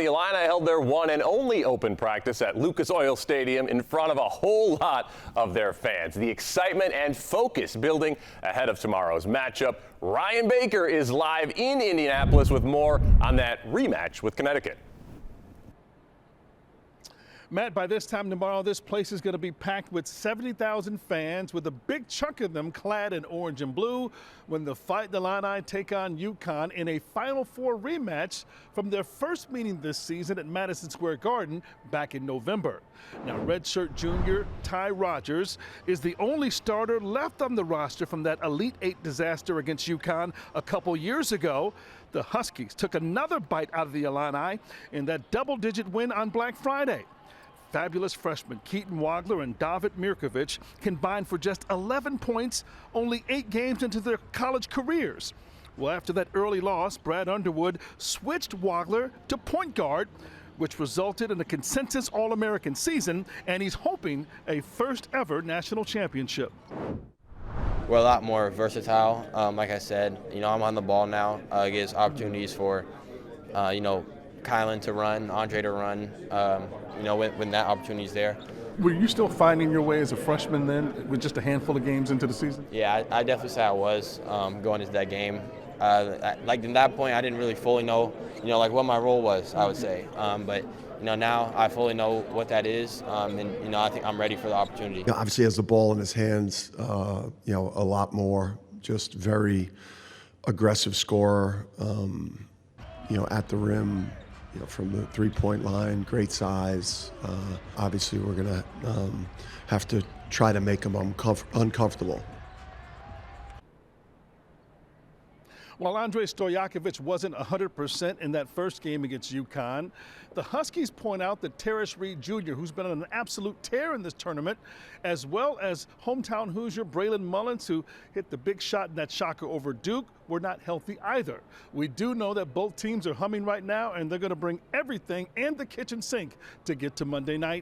the Illini held their one and only open practice at Lucas Oil Stadium in front of a whole lot of their fans. The excitement and focus building ahead of tomorrow's matchup. Ryan Baker is live in Indianapolis with more on that rematch with Connecticut. Matt, by this time tomorrow, this place is going to be packed with 70,000 fans, with a big chunk of them clad in orange and blue when the Illini take on UConn in a Final Four rematch from their first meeting this season at Madison Square Garden back in November. Now, redshirt junior Ty Rodgers is the only starter left on the roster from that Elite Eight disaster against UConn a couple years ago. The Huskies took another bite out of the Illini in that double-digit win on Black Friday. Fabulous freshmen Keaton Wagler and David Mirkovic combined for just 11 points, only 8 games into their college careers. Well, after that early loss, Brad Underwood switched Wagler to point guard, which resulted in a consensus All-American season, and he's hoping a first-ever national championship. We're a lot more versatile. Like I said, I'm on the ball now. It gives opportunities for, Kylan to run, Andre to run, when that opportunity is there. Were you still finding your way as a freshman then, with just a handful of games into the season? Yeah, I definitely say I was going into that game. In that point, I didn't really fully know, what my role was, I would say. But now I fully know what that is, and I think I'm ready for the opportunity. Obviously, has the ball in his hands, a lot more, just very aggressive scorer, at the rim. From the three-point line, great size. Obviously, we're going to have to try to make him uncomfortable. While Andre Stojakovic wasn't 100% in that first game against UConn, the Huskies point out that Terrace Reed Jr., who's been on an absolute tear in this tournament, as well as hometown Hoosier Braylon Mullins, who hit the big shot in that shocker over Duke, were not healthy either. We do know that both teams are humming right now, and they're going to bring everything and the kitchen sink to get to Monday night.